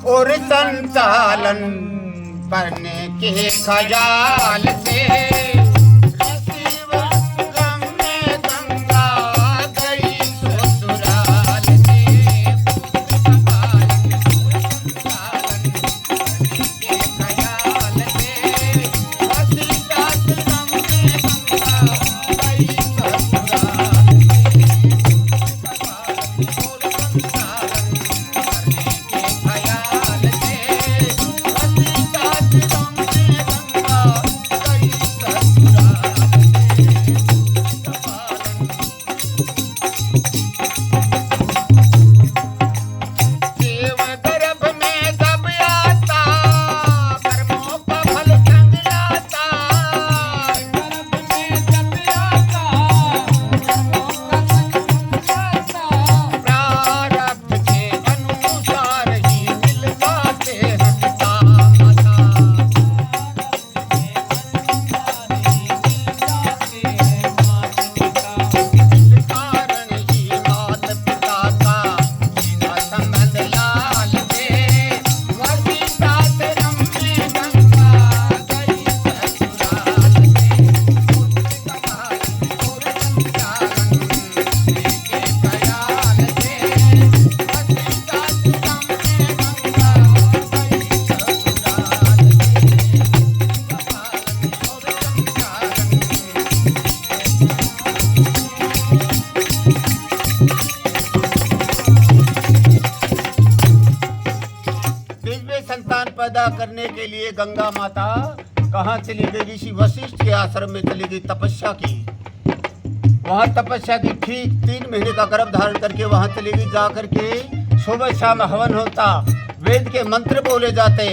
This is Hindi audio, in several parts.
और संचालन करने के ख्याल से पैदा करने के लिए गंगा माता कहाँ चली गई? ऋषि वशिष्ठ के आश्रम में चली गई तपस्या की। वहाँ तपस्या की, ठीक 3 महीने का गर्भ धारण करके वहाँ चली गई। जा करके सुबह शाम हवन होता, वेद के मंत्र बोले जाते,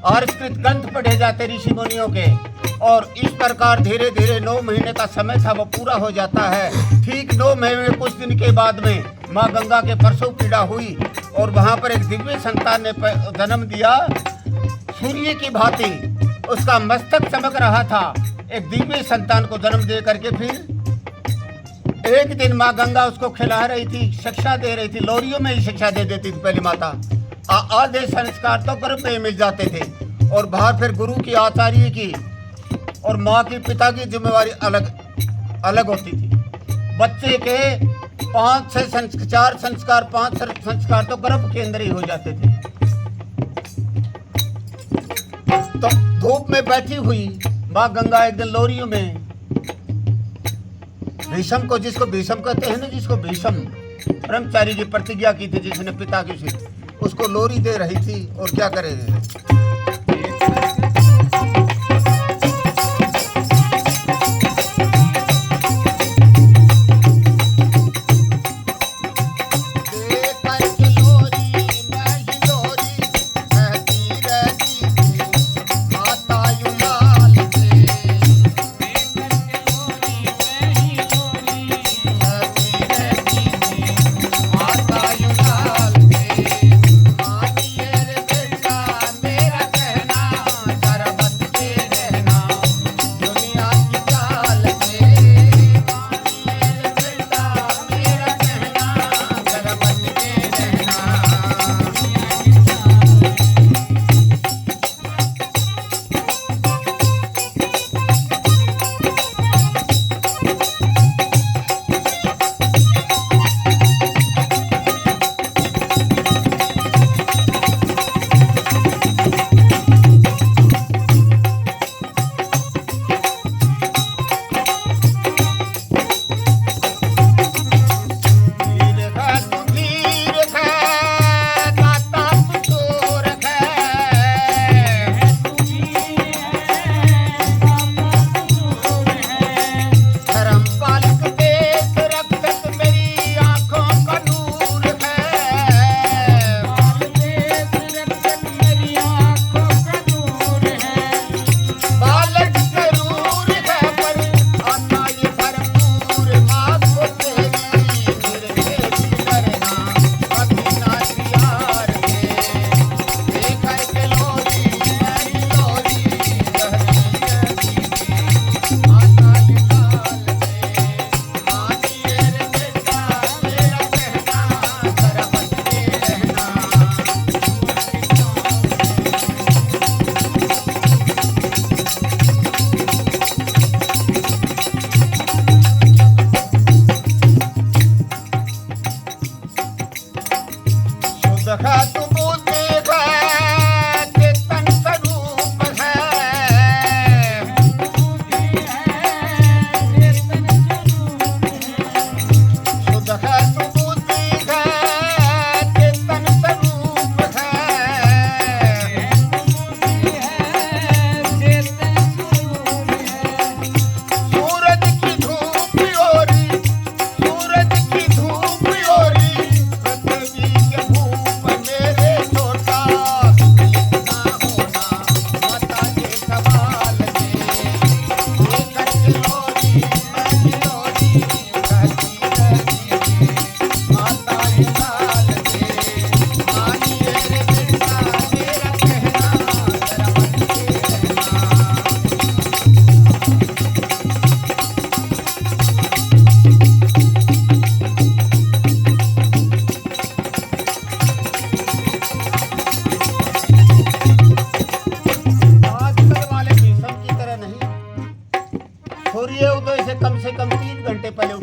आर्षकृत ग्रंथ पढ़े जाते ऋषि मुनियों के, और इस प्रकार धीरे धीरे 9 महीने का समय था वो पूरा हो जाता है। ठीक 9 महीने कुछ दिन के बाद में माँ गंगा के प्रसव पीड़ा हुई और वहाँ पर एक दिव्य संतान ने जन्म दिया। सूर्य की भांति उसका मस्तक चमक रहा था। एक दिव्य संतान को जन्म दे करके फिर एक दिन माँ गंगा उसको खिला रही थी, शिक्षा दे रही थी। लोरियों में ही शिक्षा दे देती थी पहली माता। आधे संस्कार तो गर्भ में मिल जाते थे और बाहर फिर गुरु की, आचार्य की और माँ की, पिता की जिम्मेवारी अलग अलग होती थी। बच्चे के 5-6 संस्कार, 5 संस्कार तो गर्भ के अंदर ही हो जाते थे। तो धूप में बैठी हुई माँ गंगा एक दिन लोरियों में भीष्म को, जिसको भीष्म कहते हैं ना, जिसको भीष्म ब्रह्मचारी की प्रतिज्ञा की थी जिसने पिता की से, उसको लोरी दे रही थी। और क्या करेंगे, मेरा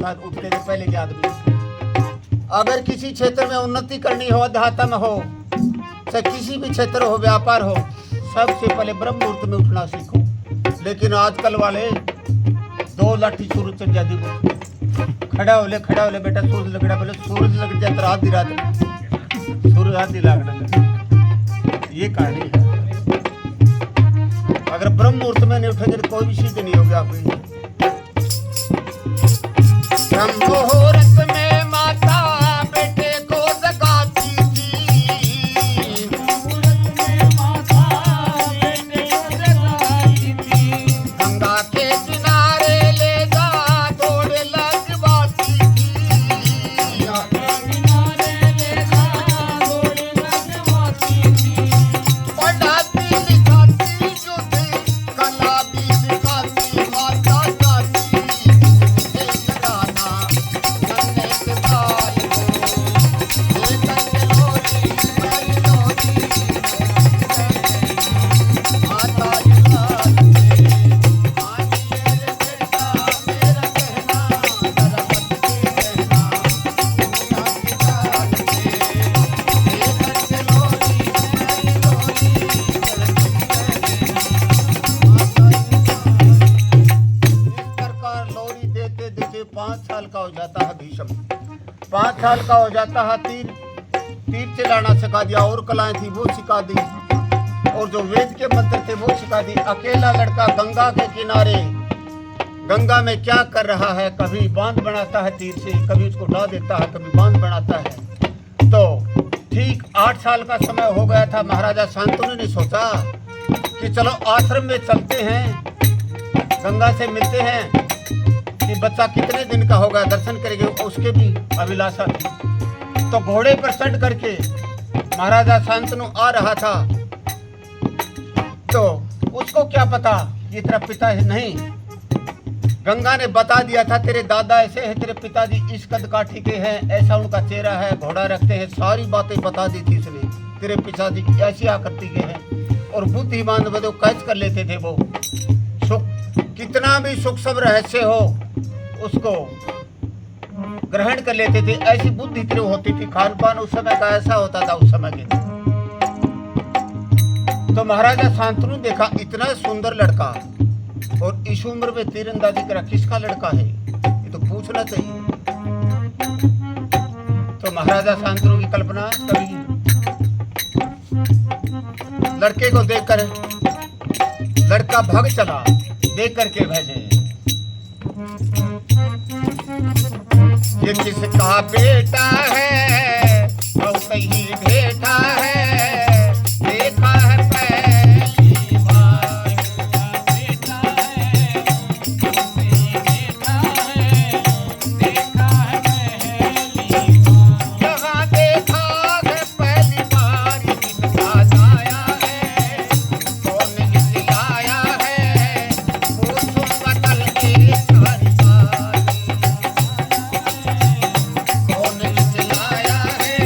था उठने के पहले के आदमी। अगर किसी क्षेत्र में उन्नति करनी हो, अध्यात्म हो, चाहे किसी भी क्षेत्र हो, व्यापार हो, सबसे पहले ब्रह्म मुहूर्त में उठना सीखो। लेकिन आजकल वाले 2 लाठी सूरज चढ़ जाती, खड़ा हो ले बेटा, सूरज लगड़ा, बोले सूरज लग जाता आधी रात में, सूरज आधी लागने, ये कहानी है। अगर ब्रह्म मुहूर्त में नहीं उठेंगे तो कोई भी सिद्ध नहीं होगी आपकी। ब्रह्म मुहूर्त में माता बेटे को जगाती थी, गंगा के किनारे ले जा दौड़ लगवाती थी, पढ़ाती लिखाती जो थी, कला भी सिखाती माता जाती, कराना नन्हे के बाल को लेकर के लोरी माता जलाल में मानिए रे बेटा मेरा कहना, जरा मत कहना दुनिया की चाल में लेकर के लोरी इस प्रकार लोरी देते देते 5 साल का हो जाता है भीष्म। 5 साल का हो जाता है, तीर चलाना सिखा दिया, और कलाएं थी वो सिखा दी, और जो वेद के मंत्र थे वो सिखा दी। अकेला लड़का गंगा के किनारे, गंगा में क्या कर रहा है, कभी बांध बनाता है तीर से, कभी उसको उड़ा देता है, कभी बांध बनाता है। तो ठीक 8 साल का समय हो गया था। महाराजा शांतनु ने सोचा कि चलो आश्रम में चलते हैं, गंगा से मिलते हैं, कि बच्चा कितने दिन का होगा, दर्शन करेंगे, उसके भी अभिलाषा थी। तो घोड़े पर चढ़ करके महाराजा शांतनु आ रहा था। तो उसको क्या पता ये तेरा पिता है, नहीं, गंगा ने बता दिया था तेरे दादा ऐसे हैं, तेरे पिताजी इस कद काठी के हैं, ऐसा उनका चेहरा है, घोड़ा रखते हैं, सारी बातें बता दी थी इसने। तेरे पिताजी ऐसी आकृति के हैं, और बुद्धिमान वो कैच कर लेते थे। वो सुख, कितना भी सुख सब रहस्य हो उसको ग्रहण कर लेते थे, ऐसी बुद्धि तेरे होती थी। खान पान उस समय का ऐसा होता था उस समय के। तो महाराजा शांतनु देखा इतना सुंदर लड़का, और इस उम्र में तीरंदाजी करा, किसका लड़का है ये तो पूछना चाहिए। तो महाराजा शांतनु की कल्पना कभी लड़के को देखकर लड़का भाग चला, देख करके भेजे, ये किसका बेटा है, बहुत ही बेटा है, देखा है पहली बार, बेटा है, बहुत ही बेटा है, देखा है पहली बार, जहाँ देखा है पहली बार, किसका लाया है, कौन लाया है, पूछूंगा कल के सारी बात, कौन लाया है,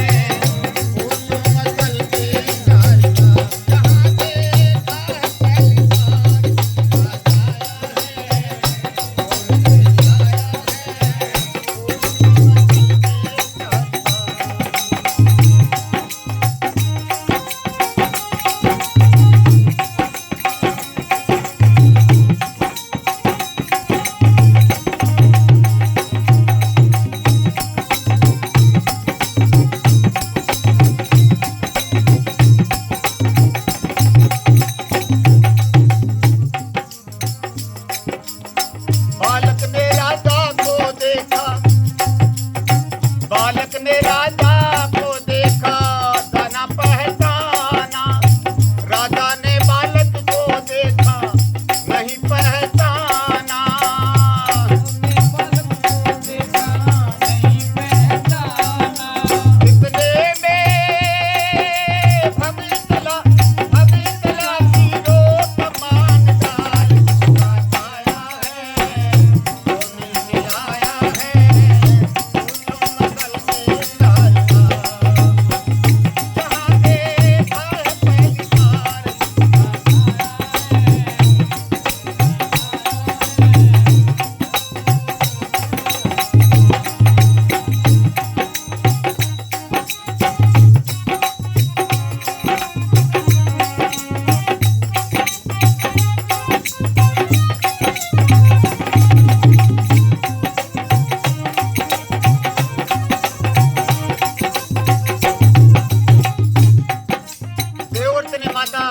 देवव्रत ने माता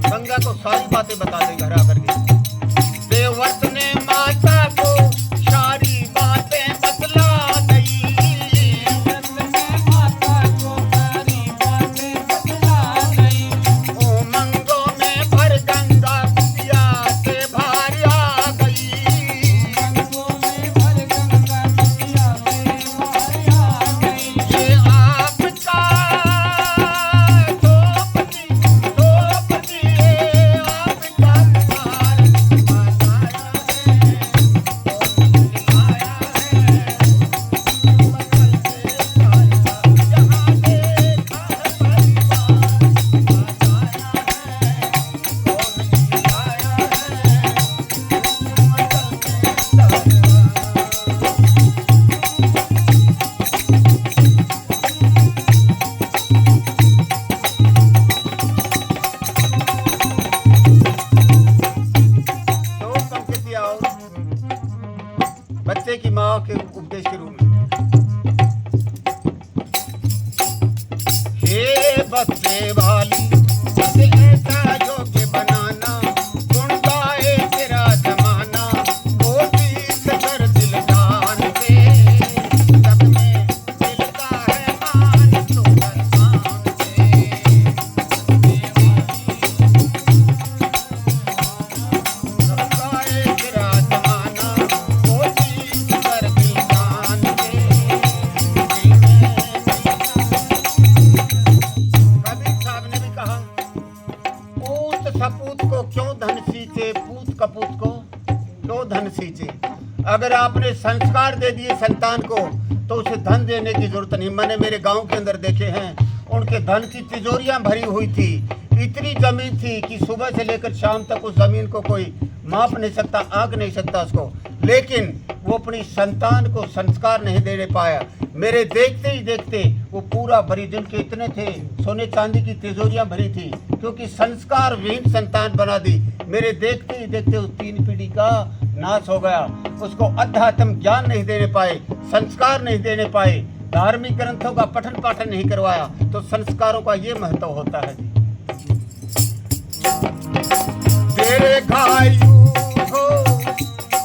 गंगा को सारी बातें बता दी घर आकर के। देवव्रत ने माता को सारी बातें बतला दी। उमंगों में भर गंगा पिया से भार आ गई। ये आपका बच्चे की माँ के उपदेश के रूप में। हे बच्चे वाली ऐसा योग्य बनाना, गुण गाए तेरा जमाना, वो चीज कर दिल जान से, सब में मिलता है मान तो मान से। गुण गाए तेरा जमाना, वो चीज कर दिल जान से, कबीर साहब ने भी कहा, पूत सपूत को क्यों धन सींचे, पूत कपूत को क्यों धन सींचे। अगर आपने संस्कार दे दिए संतान को तो उसे धन देने की जरूरत नहीं। मैंने मेरे गांव के अंदर देखे हैं, उनके धन की तिजोरियां भरी हुई थी। इतनी जमीन थी कि सुबह से लेकर शाम तक उस जमीन को कोई माप नहीं सकता, आंक नहीं सकता उसको, लेकिन वो अपनी संतान को संस्कार नहीं देने पाया। मेरे देखते ही देखते वो पूरा भरी, जिनके इतने थे सोने चांदी की तिजोरियां भरी थी, क्योंकि संस्कार विहीन संतान बना दी। मेरे देखते ही देखते उस 3 पीढ़ी का नाश हो गया। उसको अध्यात्म ज्ञान नहीं देने पाए, संस्कार नहीं देने पाए, धार्मिक ग्रंथों का पठन पाठन नहीं करवाया। तो संस्कारों का ये महत्व होता है। तेरे घायु हो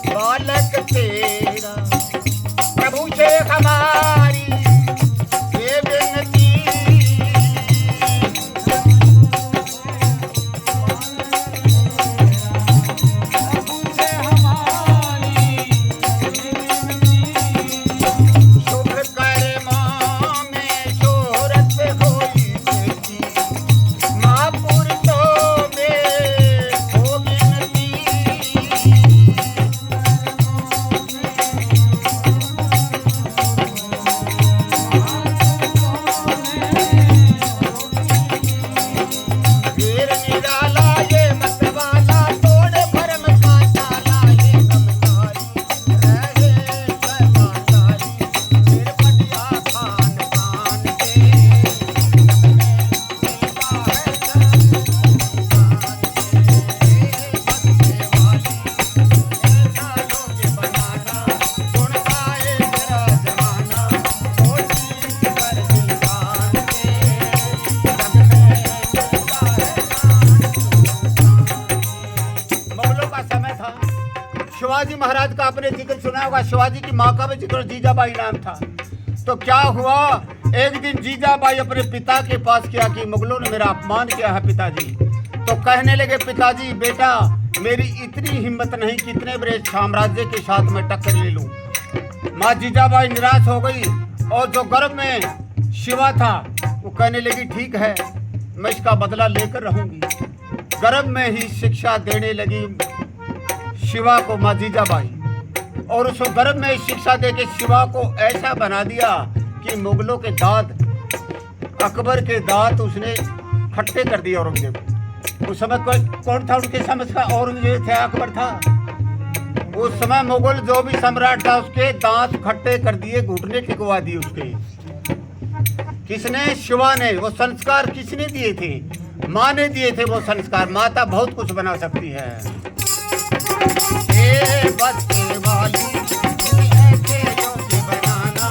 बालक तेरा, प्रभु से हमारी ये विनती। शुभ कर्मों में शोहरत होई बेटी, महापुरुषों में हो गिनती। वीर निराला ये मतवाला, तोड़ भरम का ताला, ये कमतारी रहे सर्वाचारी, फिर पटिया खान खान के, जग में मिलता है संस्कार से। बच्चे वाली ऐसा योग्य बनाना, गुण गाए तेरा जमाना, वो चीज कर दिल जान से, जग में मिलता है मुगलों का समय था। शिवाजी महाराज का आपने जिक्र सुना होगा। शिवाजी की माँ का भी जिक्र जीजाबाई नाम था। तो क्या हुआ, एक दिन जीजाबाई अपने पिता के पास किया कि मुगलों ने मेरा अपमान किया है पिताजी। तो कहने लगे, पिताजी बेटा मेरी इतनी हिम्मत नहीं कि इतने बड़े साम्राज्य के साथ मैं टक्कर ले लूं। माँ जीजाबाई निराश हो गई और जो गर्भ में शिवा था वो कहने लगी, ठीक है मैं इसका बदला लेकर रहूंगी। गर्भ में ही शिक्षा देने लगी शिवा को माँ जीजाबाई, और उसको गर्भ में शिक्षा देके शिवा को ऐसा बना दिया कि मुगलों के दांत, अकबर के दांत उसने खट्टे कर दिए औरंगजेब। उस समय कौन था उनके समझ का? औरंगजेब थे, अकबर था। उस समय मुगल जो भी सम्राट था उसके दांत खट्टे कर दिए, घुटने टिकवा दिए उसके। किसने? शिवा ने। वो संस्कार किसने दिए थे? माँ ने दिए थे वो संस्कार। माता बहुत कुछ बना सकती है। ए बच्चे वाली ऐसे योग्य बनाना,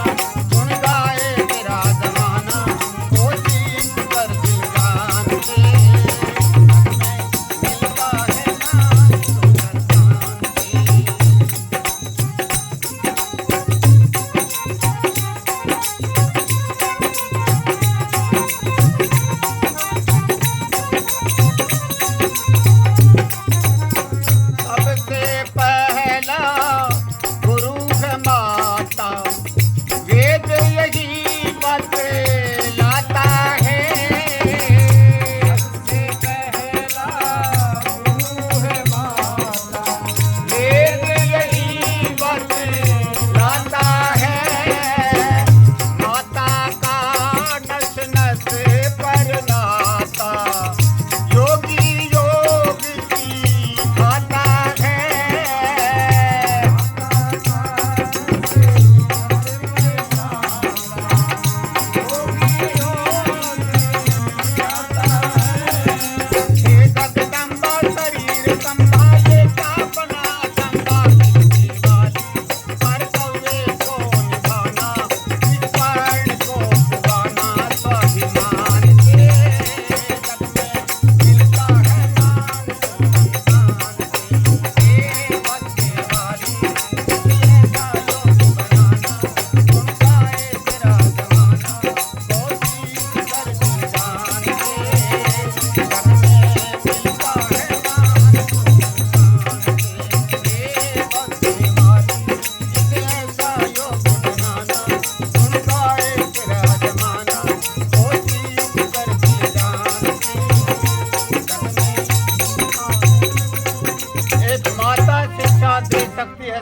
गुण गाए तेरा जमाना, वो चीज कर दिल जान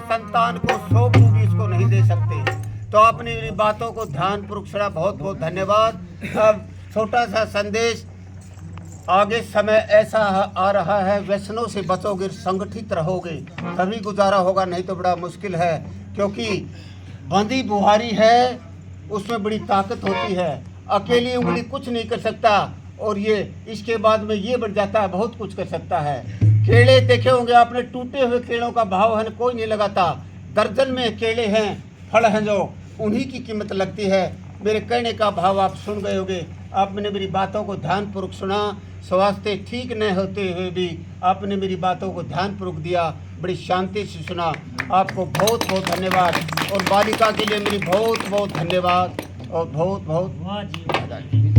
संतान को 100 भी इसको नहीं दे सकते। तो आपने मेरी बातों को ध्यानपूर्वक सुना, बहुत बहुत धन्यवाद। अब छोटा सा संदेश, आगे समय ऐसा आ रहा है, व्यसनों से बचोगे, संगठित रहोगे तभी गुजारा होगा, नहीं तो बड़ा मुश्किल है। क्योंकि बंदी बुहारी है, उसमें बड़ी ताकत होती है, अकेली उंगली कुछ नहीं कर सकता, और ये इसके बाद में ये बढ़ जाता है, बहुत कुछ कर सकता है। केले देखे होंगे आपने, टूटे हुए केलों का भाव है कोई नहीं लगाता, दर्जन में केले हैं, फल हैं जो, उन्हीं की कीमत लगती है। मेरे कहने का भाव आप सुन गए होंगे। आपने मेरी बातों को ध्यानपूर्वक सुना, स्वास्थ्य ठीक न होते हुए भी आपने मेरी बातों को ध्यानपूर्वक दिया, बड़ी शांति से सुना। आपको बहुत बहुत धन्यवाद, और बालिका के लिए मेरी बहुत बहुत धन्यवाद और बहुत बहुत